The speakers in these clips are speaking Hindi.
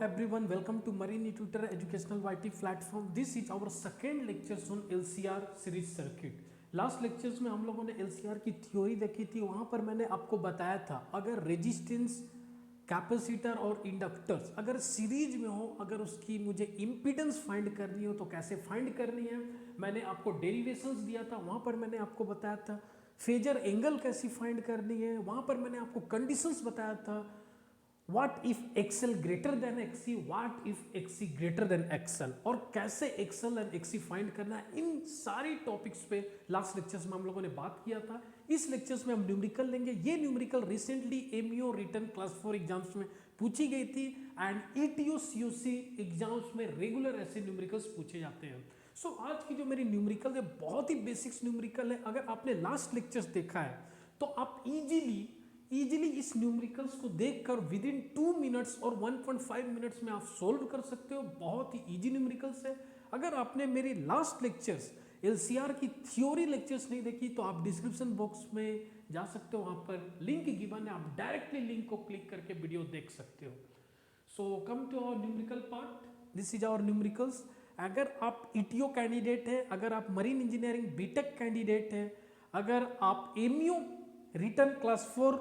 everyone, welcome to Marine Tutor Educational YT platform. This is our second lectures on LCR series circuit. Last lectures में हम लोगों ने LCR की थ्योरी देखी थी। वहाँ पर मैंने आपको बताया था अगर रेजिस्टेंस, कैपेसिटर और इंडक्टर्स अगर सीरीज में हो, अगर उसकी मुझे इम्पीडेंस फाइंड करनी हो तो कैसे फाइंड करनी है। मैंने आपको डेरिवेशंस दिया था, वहाँ पर मैंने आपको बताया था फेजर एंगल कैसी फाइंड करनी है। वहाँ पर मैंने आपको कंडीशंस बताया था What if XL greater than XC, what if XC greater than XL, और कैसे XL and XC फाइंड करना है। इन सारी टॉपिक्स पे लास्ट लेक्चर्स में हम लोगों ने बात किया था। इस लेक्चर्स में हम न्यूमेरिकल लेंगे। ये numerical recently MEO written class 4 exams में पूछी गई थी एंड ETO COC एग्जाम्स में रेगुलर ऐसे न्यूमेरिकल्स पूछे जाते हैं। सो आज की जो मेरी न्यूमेरिकल है बहुत ही बेसिक्स न्यूमेरिकल है। अगर आपने लास्ट लेक्चर्स देखा है तो आप इजीली इस न्यूमेरिकल्स को देखकर विद इन 2 मिनट्स और 1.5 मिनट्स में आप सोल्व कर सकते हो। बहुत ही इजी न्यूमेरिकल्स है। अगर आपने मेरी लास्ट लेक्चर्स LCR की थ्योरी लेक्चर्स नहीं देखी तो आप डिस्क्रिप्शन बॉक्स में जा सकते हो, वहां पर लिंक गिवन है, आप डायरेक्टली लिंक को क्लिक करके वीडियो देख सकते हो। So come to our numerical part, this is our numericals. अगर आप ETO कैंडिडेट है, अगर आप मरीन इंजीनियरिंग BTech कैंडिडेट है, अगर आप MEO written class 4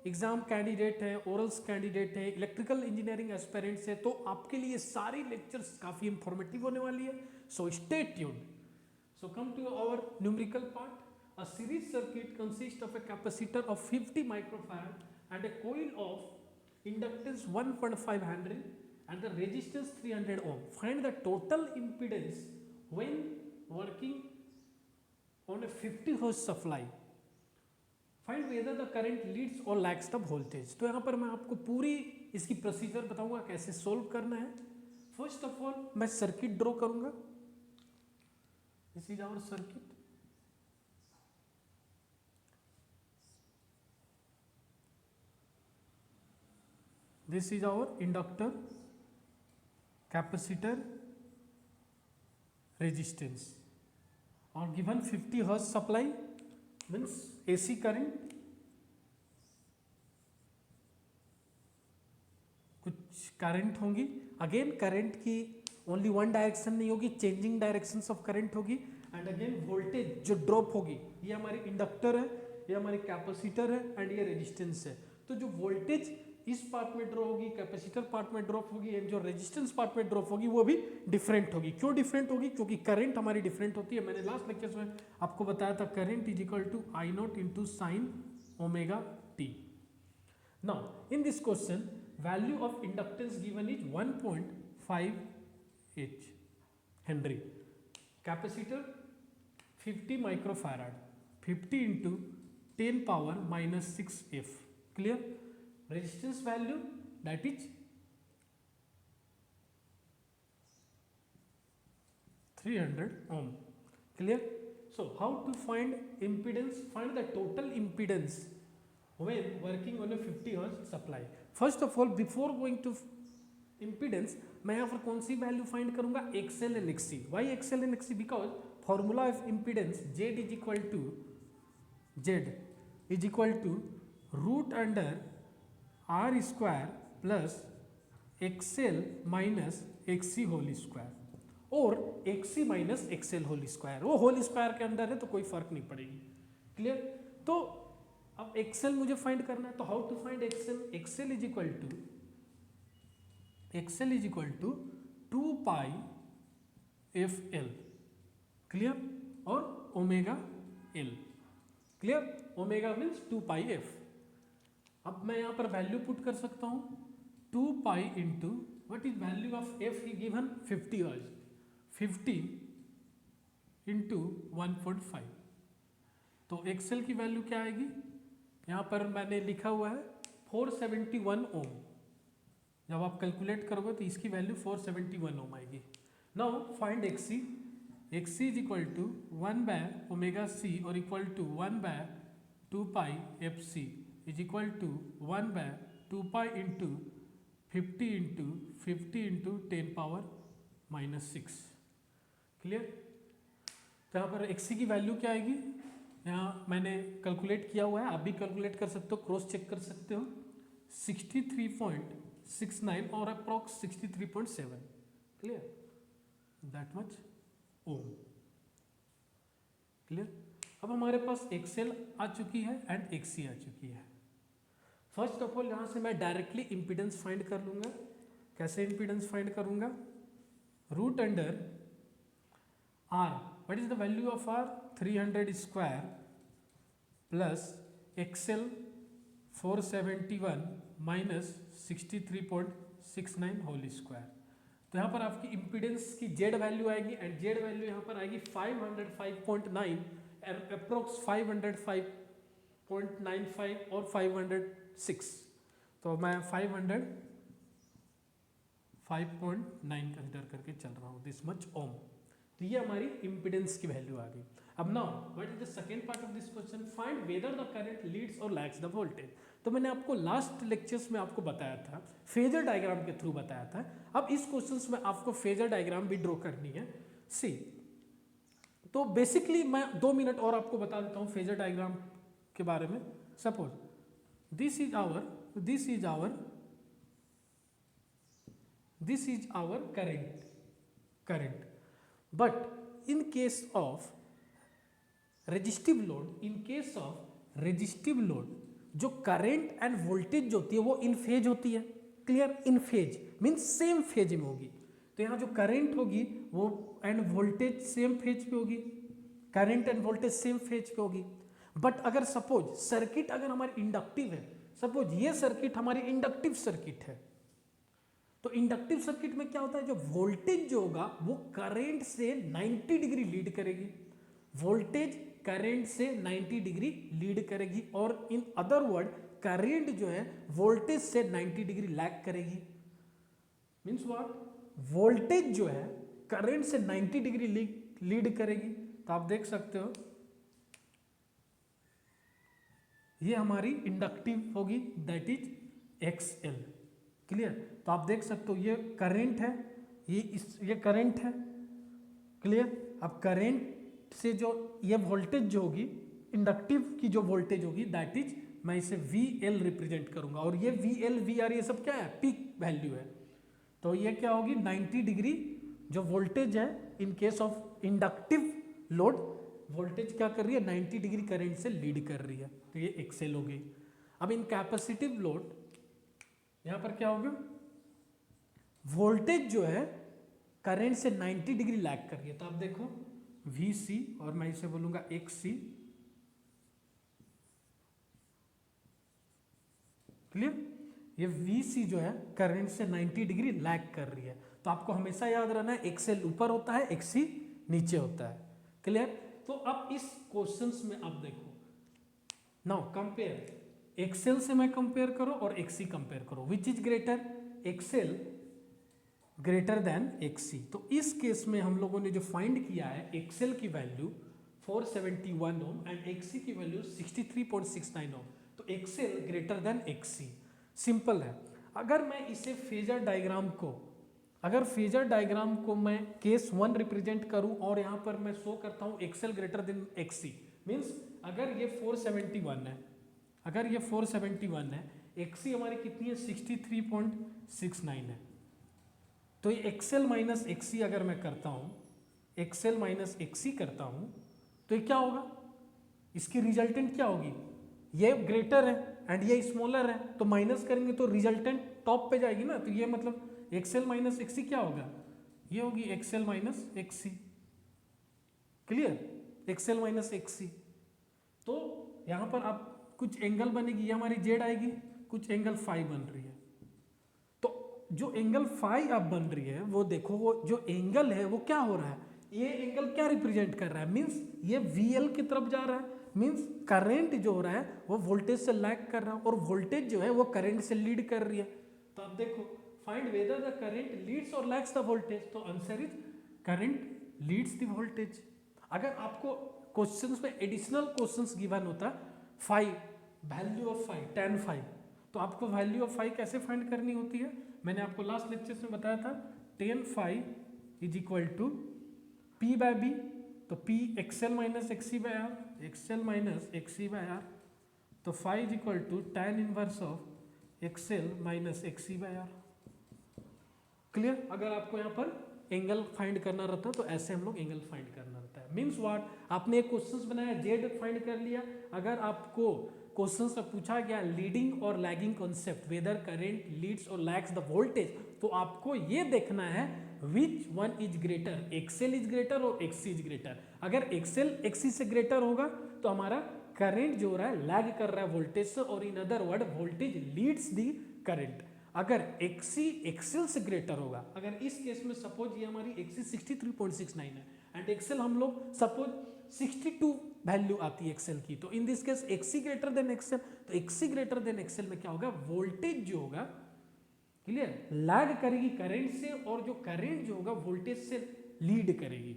exam candidate है, ओरल्स कैंडिडेट है, इलेक्ट्रिकल इंजीनियरिंग एस्पिरेंट्स है, तो आपके लिए सारी लेक्चर्स काफी इंफॉर्मेटिव होने वाली है। So stay tuned. So come to our numerical part. A series circuit consist of a capacitor of 50 microfarad and a coil of inductance 1.5 Henry and the resistance 300 ohm. Find the total impedance when working on a 50 hertz supply. Find whether the current leads और लैग्स द वोल्टेज। तो यहाँ पर मैं आपको पूरी इसकी प्रोसीजर बताऊंगा कैसे सोल्व करना है। फर्स्ट ऑफ ऑल मैं सर्किट ड्रॉ करूंगा। This is our circuit. This is our inductor, capacitor, resistance और given 50 hertz supply means AC current. कुछ करंट होंगी, अगेन करंट की ओनली वन डायरेक्शन नहीं होगी, चेंजिंग डायरेक्शंस ऑफ करंट होगी। एंड अगेन वोल्टेज जो ड्रॉप होगी, ये हमारी इंडक्टर है, ये हमारी कैपेसिटर है एंड ये रेजिस्टेंस है। तो जो वोल्टेज इस पार्ट में ड्रॉप होगी, कैपेसिटर पार्ट में ड्रॉप होगी एंड जो रेजिस्टेंस पार्ट में ड्रॉप होगी वो भी डिफरेंट होगी। क्यों डिफरेंट होगी? क्योंकि करंट हमारी डिफरेंट होती है। मैंने लास्ट लेक्चर में आपको बताया था current is equal to I0 into sine omega t। Now in this question value of inductance given is 1.5 henry, capacitor 50 microfarad, 50 into 10 power -6 F। Clear? Resistance value that is 300 ohm. Clear? So how to find impedance? Find the total impedance when working on a 50 hertz supply. First of all, before going to impedance, मैं यहाँ पर कौन सी वैल्यू फाइंड करूंगा? XL and XC. Why XL and XC? Because formula of impedance Z is equal to root under R square plus XL minus XC whole square और XC minus XL whole square. वो होल स्क्वायर के अंदर है तो कोई फर्क नहीं पड़ेगी। क्लियर? तो अब XL मुझे फाइंड करना है, तो how to find XL? XL is equal to 2 pi FL। Clear? और omega L। Clear? Omega means 2 pi F। अब मैं यहां पर वैल्यू पुट कर सकता हूं 2 pi into what is value of F he given 50 hertz, 50 into 1.5। तो XL की वैल्यू क्या आएगी? यहां पर मैंने लिखा हुआ है 471 ओम। जब आप कैलकुलेट करोगे तो इसकी वैल्यू 471 ओम आएगी। Now find XC। XC is equal to 1 by omega C और equal to 1 by 2 pi FC is equal to 1 by 2 pi into 50 into 10 power -6। Clear? तो यहाँ पर XC की वैल्यू क्या आएगी? यहाँ मैंने कैलकुलेट किया हुआ है, आप भी कैलकुलेट कर सकते हो, क्रॉस चेक कर सकते हो। 63.6 69 और approx 63.7, clear, that much ohm, clear. अब हमारे पास एक्सएल आ चुकी है एंड एक्सी आ चुकी है। फर्स्ट ऑफ ऑल यहाँ से मैं डायरेक्टली इम्पीडेंस फाइंड कर लूँगा। कैसे इम्पीडेंस फाइंड करूँगा? Root under R, what is the value of R? 300 square plus XL 471 minus 63.69 whole square. तो यहाँ पर आपकी इम्पीडेंस की जेड वैल्यू आएगी एंड जेड वैल्यू यहाँ पर आएगी 505.9, अप्रोक्स 505.95 और 506, तो मैं 505.9 कंसिडर करके चल रहा हूँ, दिस मच ओम। तो ये हमारी इम्पीडेंस की वैल्यू आ गई। अब now what is the second part of this question? Find whether the current leads और लैग्स द वोल्टेज। तो मैंने आपको लास्ट लेक्चर्स में आपको बताया था, फेजर डायग्राम के थ्रू बताया था। अब इस क्वेश्चंस में आपको फेजर डायग्राम भी ड्रॉ करनी है। सी, तो बेसिकली मैं 2 मिनट और आपको बता देता हूँ फेजर डायग्राम के बारे में। Suppose this is our current, but in case of resistive load, जो करंट एंड वोल्टेज जो होती है वो इन फेज होती है, clear, in phase means same phase में होगी। तो यहाँ जो करंट होगी वो एंड वोल्टेज सेम फेज पे होगी, current and voltage same phase पे होगी। बट अगर सपोज सर्किट अगर हमारी इंडक्टिव है, सपोज ये सर्किट हमारी इंडक्टिव सर्किट है, तो इंडक्टिव सर्किट में क्या होता है, जो वोल्टेज जो होगा वो करंट से 90 डिग्री लीड करेगी, वोल्टेज करंट से 90 डिग्री लीड करेगी, और इन अदर वर्ड करंट जो है वोल्टेज से 90 डिग्री लैग करेगी। Means what? वोल्टेज जो है करंट से 90 डिग्री लीड करेगी। तो आप देख सकते हो ये हमारी इंडक्टिव होगी, दैट इज एक्सएल, क्लियर। तो आप देख सकते हो ये करंट है, ये करंट है, क्लियर। अब करंट से जो ये वोल्टेज जो होगी, इंडक्टिव की जो वोल्टेज होगी, दैट इज मैं इसे VL रिप्रेजेंट करूंगा, और ये VL VR ये सब क्या है, पीक वैल्यू है। तो ये क्या होगी, 90 डिग्री जो वोल्टेज है in case of inductive load, voltage क्या कर रही है, 90 डिग्री करंट से लीड कर रही है। तो ये एक्सएल हो गई। अब इन कैपेसिटिव लोड यहां पर क्या होगा, वोल्टेज जो है करंट से 90 डिग्री लैग कर रही है। तो आप देखो VC और मैं इसे बोलूंगा XC, क्लियर। ये VC जो है करंट से 90 डिग्री लैग कर रही है। तो आपको हमेशा याद रहना है XL ऊपर होता है, XC नीचे होता है, क्लियर। तो अब इस क्वेश्चंस में आप देखो, नाउ कंपेयर, XL से मैं कंपेयर करो और XC कंपेयर करो, which is greater, XL greater than XC। तो इस केस में हम लोगों ने जो फाइंड किया है, XL की वैल्यू 471 ओम एंड XC की वैल्यू 63.69 ओम, तो XL greater than XC। Simple है। अगर मैं इसे फेजर डायग्राम को मैं केस 1 रिप्रेजेंट करूं और यहां पर मैं शो करता हूं XL greater than XC, means अगर ये 471 है, XC हमारी कितनी है, 63.69 है। तो ये XL माइनस XC अगर मैं करता हूं, XL माइनस XC करता हूं, तो ये क्या होगा, इसकी रिजल्टेंट क्या होगी, ये ग्रेटर है एंड ये स्मॉलर है, तो माइनस करेंगे तो रिजल्टेंट टॉप पे जाएगी ना। तो ये मतलब XL माइनस XC क्या होगा, ये होगी XL minus XC, clear, XL minus XC। तो यहां पर आप कुछ एंगल बनेगी, ये हमारी जेड आएगी, कुछ एंगल फाई बन रही है। तो जो एंगल फाई अब बन रही है वो देखो, वो जो एंगल है वो क्या हो रहा है, ये एंगल क्या रिप्रेजेंट कर रहा है, मीन्स ये VL की तरफ जा रहा है, मीन्स करंट जो हो रहा है वो वोल्टेज से लैग कर रहा है, और वोल्टेज जो है वो करंट से लीड कर रही है। तो आप देखो, find whether the current leads और लैग्स द वोल्टेज, तो answer is current leads the voltage. अगर आपको क्वेश्चंस में एडिशनल क्वेश्चंस गिवन होता, phi, value of phi, tan phi, तो आपको वैल्यू ऑफ फाई कैसे फाइंड करनी होती है, मैंने आपको लास्ट लेक्चर्स में बताया था, tan phi is equal to P by B, तो P XL minus XC by R, XL minus XC by R, तो phi is equal to tan inverse of XL minus XC by R। Clear? अगर आपको यहाँ पर एंगल फाइंड करना रहता है तो ऐसे हम लोग एंगल फाइंड करना रहता है। मीन्स व्हाट, आपने एक क्वेश्चन बनाया, जेड फाइंड कर लिया। अगर आपको क्वेश्चन से पूछा गया लीडिंग और lagging concept, whether current leads और लैग्स द वोल्टेज, तो आपको ये देखना है which one is greater, XL is greater और एक्सी इज ग्रेटर। अगर एक्सएल एक्सी से ग्रेटर होगा तो हमारा करंट जो हो रहा है लैग कर रहा है वोल्टेज से, और in other word voltage leads the current. अगर एक्सी एक्सएल से ग्रेटर होगा, अगर इस केस में सपोज ये हमारी एक्सी 63.69 है एंड एक्सएल हम लोग सपोज 62 वैल्यू आती है एक्सएल की, तो in this case XC greater than XL, तो एक्सी ग्रेटर देन एक्सएल में क्या होगा, वोल्टेज जो होगा, क्लियर, लैग करेगी करंट से, और जो करंट जो होगा वोल्टेज से लीड करेगी।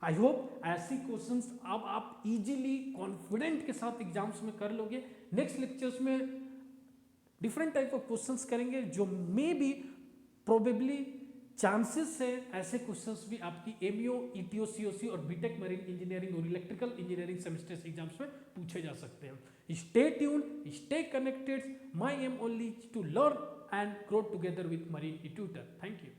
आई होप ऐसी क्वेश्चंस अब आप इजीली कॉन्फिडेंट के साथ एग्जाम्स में कर लोगे। नेक्स्ट लेक्चर्स में डिफरेंट टाइप ऑफ क्वेश्चंस करेंगे जो मे बी प्रोबेबली चांसेस है ऐसे क्वेश्चंस भी आपकी एमईओ, ईटीओ, सीओसी और बीटेक मरीन इंजीनियरिंग और इलेक्ट्रिकल इंजीनियरिंग सेमेस्टर्स एग्जाम्स में पूछे जा सकते हैं। Stay tune, stay connected, my aim only to learn and grow together with Marine Tutor. Thank you.